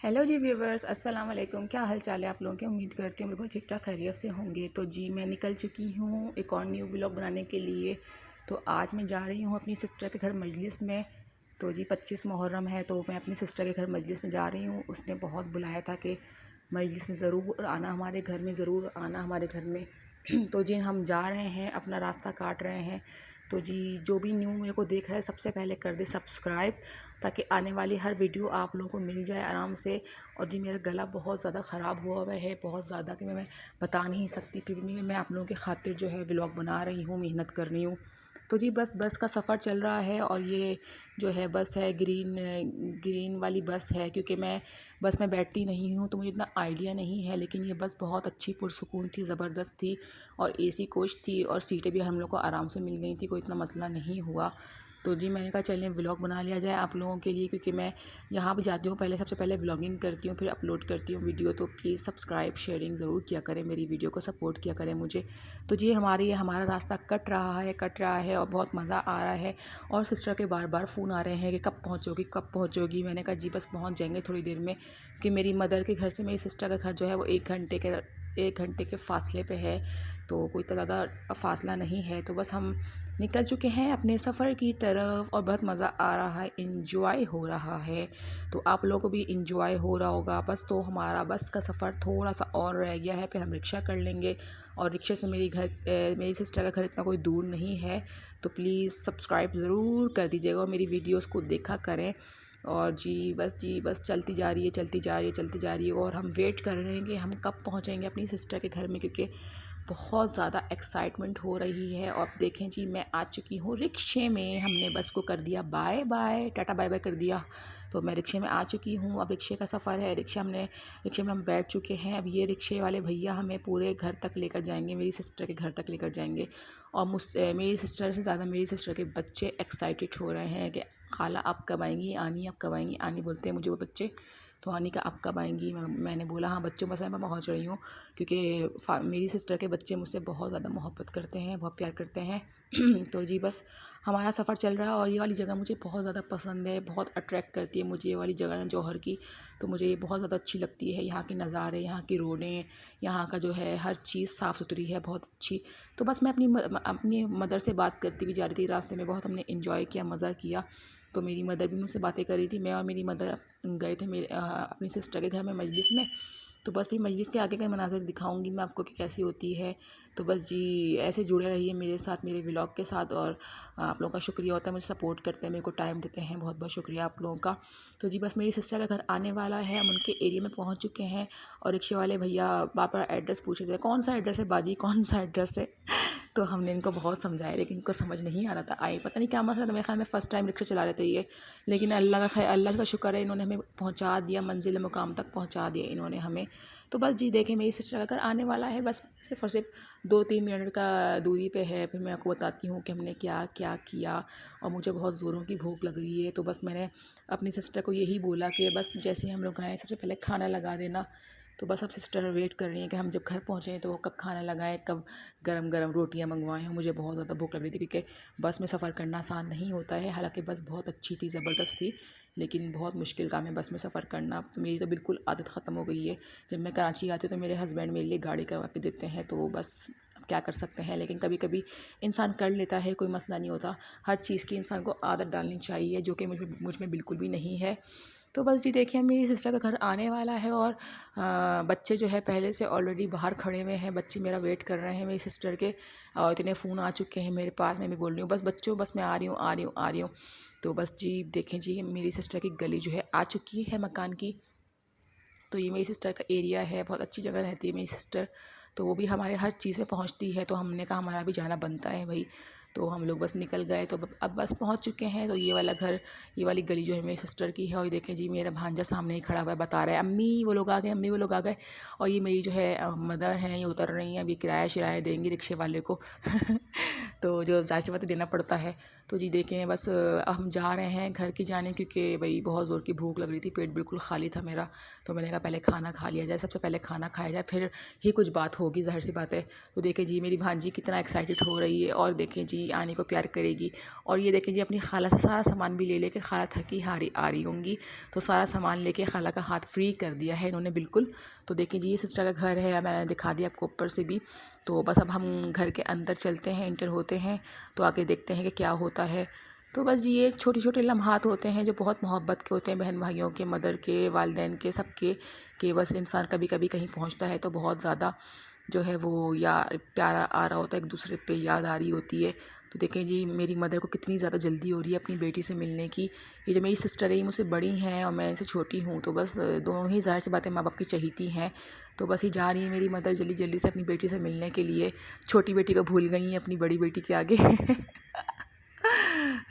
Hello जी viewers, अस्सलाम वालेकुम। क्या हाल चाल है आप लोगों के? उम्मीद करती हूँ बिल्कुल ठीक ठाक खैरियत से होंगे। तो जी मैं निकल चुकी हूँ एक और न्यू व्लॉग बनाने के लिए। तो आज मैं जा रही हूँ अपनी सिस्टर के घर मजलिस में। तो जी 25 मुहर्रम है, तो मैं अपनी सिस्टर के घर मजलिस में जा रही हूँ। उसने बहुत बुलाया था कि मजलिस में ज़रूर आना, हमारे घर में ज़रूर आना, हमारे घर में। तो जी हम जा रहे हैं, अपना रास्ता काट रहे हैं। तो जी जो भी न्यू मेरे को देख रहा है सबसे पहले कर दे सब्सक्राइब, ताकि आने वाली हर वीडियो आप लोगों को मिल जाए आराम से। और जी मेरा गला बहुत ज़्यादा ख़राब हुआ हुआ है, बहुत ज़्यादा कि मैं बता नहीं सकती, फिर भी मैं आप लोगों की खातिर जो है व्लॉग बना रही हूँ, मेहनत कर रही हूँ। तो जी बस का सफ़र चल रहा है। और ये जो है बस है ग्रीन ग्रीन वाली बस है, क्योंकि मैं बस में बैठती नहीं हूँ तो मुझे इतना आइडिया नहीं है। लेकिन ये बस बहुत अच्छी पुरसुकून थी, ज़बरदस्त थी, और एसी कोच थी, और सीटें भी हम लोग को आराम से मिल गई थी, कोई इतना मसला नहीं हुआ। तो जी मैंने कहा चलिए व्लॉग बना लिया जाए आप लोगों के लिए, क्योंकि मैं जहाँ भी जाती हूँ पहले सबसे पहले व्लॉगिंग करती हूँ, फिर अपलोड करती हूँ वीडियो। तो प्लीज़ सब्सक्राइब शेयरिंग ज़रूर किया करें, मेरी वीडियो को सपोर्ट किया करें मुझे। तो जी हमारा रास्ता कट रहा है और बहुत मज़ा आ रहा है। और सिस्टर के बार बार फ़ोन आ रहे हैं कि कब पहुँचोगी, कब पहुँचोगी। मैंने कहा जी बस पहुँच जाएंगे थोड़ी देर में, कि मेरी मदर के घर से मेरी सिस्टर का घर जो है वो 1 घंटे के फ़ासले पे है। तो कोई इतना ज़्यादा फ़ासला नहीं है। तो बस हम निकल चुके हैं अपने सफ़र की तरफ, और बहुत मज़ा आ रहा है, इंजॉय हो रहा है। तो आप लोगों को भी इंजॉय हो रहा होगा। बस तो हमारा बस का सफ़र थोड़ा सा और रह गया है, फिर हम रिक्शा कर लेंगे। और रिक्शे से मेरी सिस्टर का घर इतना कोई दूर नहीं है। तो प्लीज़ सब्सक्राइब ज़रूर कर दीजिएगा और मेरी वीडियोस को देखा करें। और जी बस चलती जा रही है, चलती जा रही है, चलती जा रही है। और हम वेट कर रहे हैं कि हम कब पहुंचेंगे अपनी सिस्टर के घर में, क्योंकि बहुत ज़्यादा एक्साइटमेंट हो रही है। और देखें जी मैं आ चुकी हूँ रिक्शे में, हमने बस को कर दिया बाय बाय, टाटा बाय बाय कर दिया। तो मैं रिक्शे में आ चुकी हूँ। अब रिक्शे का सफ़र है, रिक्शे में हम बैठ चुके हैं। अब ये रिक्शे वाले भैया हमें पूरे घर तक लेकर जाएंगे, मेरी सिस्टर के घर तक लेकर जाएंगे। और मुझसे मेरी सिस्टर से ज़्यादा मेरी सिस्टर के बच्चे एक्साइटेड हो रहे हैं कि खाला आप कब आएंगी, आनी आप कब आएंगी। आनी बोलते हैं मुझे वो बच्चे। तो आनी का आप कब आएंगी। मैंने बोला हाँ बच्चों बस मैं पहुँच रही हूँ, क्योंकि मेरी सिस्टर के बच्चे मुझसे बहुत ज़्यादा मोहब्बत करते हैं, बहुत प्यार करते हैं। तो जी बस हमारा सफ़र चल रहा है। और ये वाली जगह मुझे बहुत ज़्यादा पसंद है, बहुत अट्रैक्ट करती है मुझे ये वाली जगह जौहर की। तो मुझे ये बहुत ज़्यादा अच्छी लगती है, यहाँ के नज़ारे, यहाँ की रोडें, यहाँ का जो है हर चीज़ साफ़ सुथरी है, बहुत अच्छी। तो बस मैं अपनी मदर से बात करती हुई जा रही थी रास्ते में, बहुत हमने इन्जॉय किया, मज़ा किया। तो मेरी मदर भी मुझसे बातें कर रही थी। मैं और मेरी मदर गए थे अपनी सिस्टर के घर में मजलिस में। तो बस फिर मजलिस के आगे का मनाज़र दिखाऊंगी मैं आपको कि कैसी होती है। तो बस जी ऐसे जुड़े रहिए मेरे साथ, मेरे व्लॉग के साथ। और आप लोगों का शुक्रिया होता है, मुझे सपोर्ट करते हैं, मेरे को टाइम देते हैं, बहुत बहुत शुक्रिया आप लोगों का। तो जी बस मेरी सिस्टर का घर आने वाला है, हम उनके एरिया में पहुंच चुके हैं। और रिक्शे वाले भैया बार बार एड्रेस पूछ रहे थे, कौन सा एड्रेस है बाजी, कौन सा एड्रेस है। तो हमने इनको बहुत समझाया, लेकिन इनको समझ नहीं आ रहा था। आई पता नहीं क्या मसला था, मेरे ख्याल में फ़र्स्ट टाइम रिक्शा चला रहे थे ये। लेकिन अल्लाह का शुक्र है, इन्होंने हमें पहुंचा दिया, मंजिल मुकाम तक पहुंचा दिया इन्होंने हमें। तो बस जी देखें मेरी सिस्टर का घर आने वाला है, बस सिर्फ़ और सिर्फ 2-3 मिनट का दूरी पे है। फिर मैं आपको बताती हूँ कि हमने क्या क्या किया। और मुझे बहुत ज़ोरों की भूख लग रही है। तो बस मैंने अपनी सिस्टर को यही बोला कि बस जैसे ही हम लोग आए सबसे पहले खाना लगा देना। तो बस अब सिस्टर वेट कर रही हैं कि हम जब घर पहुँचे तो वो कब खाना लगाएं, कब गरम गरम रोटियां मंगवाएं। मुझे बहुत ज़्यादा भूख लग रही थी, क्योंकि बस में सफ़र करना आसान नहीं होता है। हालांकि बस बहुत अच्छी थी, ज़बरदस्त थी, लेकिन बहुत मुश्किल काम है बस में सफ़र करना। तो मेरी तो बिल्कुल आदत ख़त्म हो गई है। जब मैं कराची आती हूँ तो मेरे हस्बैंड मेरे लिए गाड़ी करवा के देते हैं, तो बस अब क्या कर सकते हैं। लेकिन कभी कभी इंसान कर लेता है, कोई मसला नहीं होता। हर चीज़ की इंसान को आदत डालनी चाहिए, जो कि मुझ में बिल्कुल भी नहीं है। तो बस जी देखिए मेरी सिस्टर का घर आने वाला है। और बच्चे जो है पहले से ऑलरेडी बाहर खड़े हुए हैं, बच्चे मेरा वेट कर रहे हैं मेरी सिस्टर के। और इतने फ़ोन आ चुके हैं मेरे पास, मैं भी बोल रही हूँ बस बच्चों बस मैं आ रही हूँ, आ रही हूँ, आ रही हूँ। तो बस जी देखें जी मेरी सिस्टर की गली जो है आ चुकी है मकान की। तो ये मेरी सिस्टर का एरिया है, बहुत अच्छी जगह रहती है मेरी सिस्टर। तो वो भी हमारे हर चीज़ में पहुंचती है, तो हमने कहा हमारा भी जाना बनता है भाई। तो हम लोग बस निकल गए। तो अब बस पहुंच चुके हैं। तो ये वाला घर, ये वाली गली जो है मेरी सिस्टर की है। और ये देखें जी मेरा भांजा सामने ही खड़ा हुआ है, बता रहा है अम्मी वो लोग आ गए, अम्मी वो लोग आ गए। और ये मेरी जो है मदर हैं, ये उतर रही हैं, अभी किराया शिराया देंगी रिक्शे वाले को। तो जो ज़ाहिर सी बात है देना पड़ता है। तो जी देखें बस हम जा रहे हैं घर की जाने, क्योंकि भाई बहुत ज़ोर की भूख लग रही थी, पेट बिल्कुल खाली था मेरा। तो मैंने कहा पहले खाना खा लिया जाए, सबसे पहले खाना खाया जाए, फिर ही कुछ बात होगी, ज़ाहिर सी बात है। तो देखें जी मेरी भांजी कितना एक्साइटेड हो रही है। और देखें जी जी आने को प्यार करेगी। और ये देखें जी अपनी खाला से सारा सामान भी ले लेके खाला थकी हारी आ रही होंगी, तो सारा सामान लेके खाला का हाथ फ्री कर दिया है इन्होंने बिल्कुल। तो देखें जी ये सिस्टर का घर है, मैंने दिखा दिया आपको ऊपर से भी। तो बस अब हम घर के अंदर चलते हैं, एंटर होते हैं तो आगे देखते हैं कि क्या होता है। तो बस जी ये छोटे छोटे लम्हात होते हैं जो बहुत मोहब्बत के होते हैं, बहन भाइयों के, मदर के, वालिदैन के, सबके, कि बस इंसान कभी कभी कहीं पहुंचता है तो बहुत ज़्यादा जो है वो या प्यारा आ रहा होता है, एक दूसरे पे याद आ रही होती है। तो देखें जी मेरी मदर को कितनी ज़्यादा जल्दी हो रही है अपनी बेटी से मिलने की। ये जो मेरी सिस्टर है ये मुझसे बड़ी हैं और मैं इनसे छोटी हूँ, तो बस दोनों ही ज़ाहिर सी बातें माँ बाप की चहीती हैं। तो बस ये जा रही है मेरी मदर जल्दी जल्दी से अपनी बेटी से मिलने के लिए। छोटी बेटी को भूल गई हैं अपनी बड़ी बेटी के आगे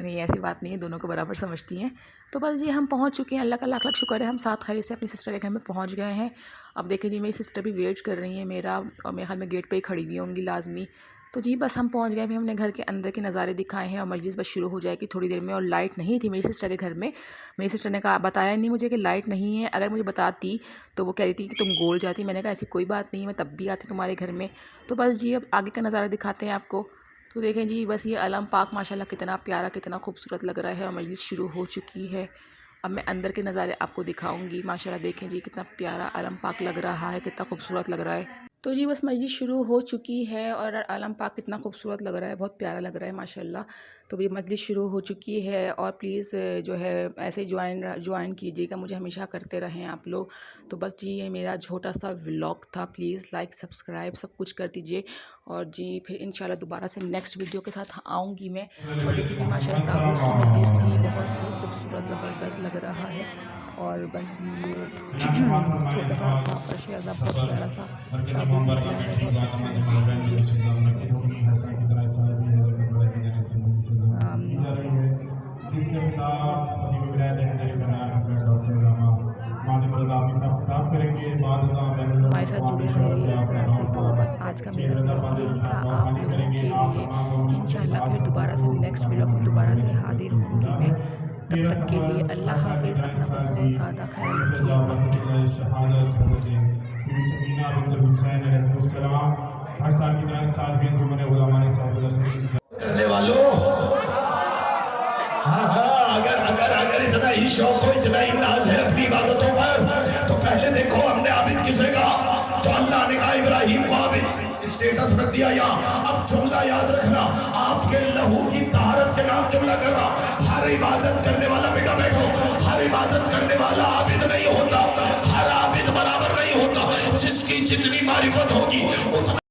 नहीं ऐसी बात नहीं है, दोनों को बराबर समझती हैं। तो बस ये हम पहुंच चुके हैं, अल्लाह का लाख लाख शुक्र है, हम साथ खैरियत से अपनी सिस्टर के घर में पहुंच गए हैं। अब देखें जी मेरी सिस्टर भी वेट कर रही है मेरा, और मेरे ख्याल में गेट पे ही खड़ी हुई होंगी लाजमी। तो जी बस हम पहुंच गए, भी हमने घर के अंदर के नज़ारे दिखाए हैं और मजलिस बस शुरू हो जाएगी थोड़ी देर में। और लाइट नहीं थी मेरी सिस्टर के घर में, मेरी सिस्टर ने कहा बताया नहीं मुझे कि लाइट नहीं है, अगर मुझे बताती तो वो कह रही थी कि तुम गोल जाती। मैंने कहा ऐसी कोई बात नहीं है, मैं तब भी आती तुम्हारे घर में। तो बस जी अब आगे का नज़ारा दिखाते हैं आपको। तो देखें जी बस ये अलम पाक माशाल्लाह कितना प्यारा कितना खूबसूरत लग रहा है और मजलिस शुरू हो चुकी है। अब मैं अंदर के नज़ारे आपको दिखाऊंगी। माशाल्लाह देखें जी कितना प्यारा अलम पाक लग रहा है, कितना खूबसूरत लग रहा है। तो जी बस मस्जिद शुरू हो चुकी है और आलम पाक कितना खूबसूरत लग रहा है, बहुत प्यारा लग रहा है माशाल्लाह। तो ये मस्जिद शुरू हो चुकी है और प्लीज़ जो है ऐसे ज्वाइन कीजिएगा, मुझे हमेशा करते रहें आप लोग। तो बस जी ये मेरा छोटा सा व्लॉग था, प्लीज़ लाइक सब्सक्राइब सब कुछ कर दीजिए। और जी फिर इंशाल्लाह दोबारा से नेक्स्ट वीडियो के साथ आऊँगी मैं। और देखिए जी माशाल्लाह ताबूत की मस्जिद थी, बहुत ही खूबसूरत ज़बरदस्त लग रहा है। और बस ये छोटा सा फर्श है, बहुत प्यारा सा ताबूत निकला है, बहुत अच्छा हमारे साथ जुड़े रहिए इस तरह से। तो बस आज का मेरा ब्लॉग यही था आप लोगों के लिए। इंशाल्लाह फिर दोबारा से नेक्स्ट ब्लॉग में दोबारा से हाजिर होंगी मैं। तब तक के लिए अल्लाह हाफिज़, अपना बहुत ज़्यादा ख्याल रखिएगा। करने वालों, हाँ हाँ, अगर अगर अगर इतना ही शौक हो, इतना ही नाज है अपनी इबादतों पर, तो पहले देखो हमने आबिद किसे कहा? तो अल्लाह ने कहा इब्राहिम को आबिद, स्टेटस रख दिया। यहाँ अब जुमला याद रखना, आपके लहू की तहारत के नाम जुमला कर रहा। हर इबादत करने वाला, बेटा बैठो, हर इबादत करने वाला आबिद नहीं होता, हर आबिद बराबर नहीं होता। जिसकी जितनी मारिफत होगी उतना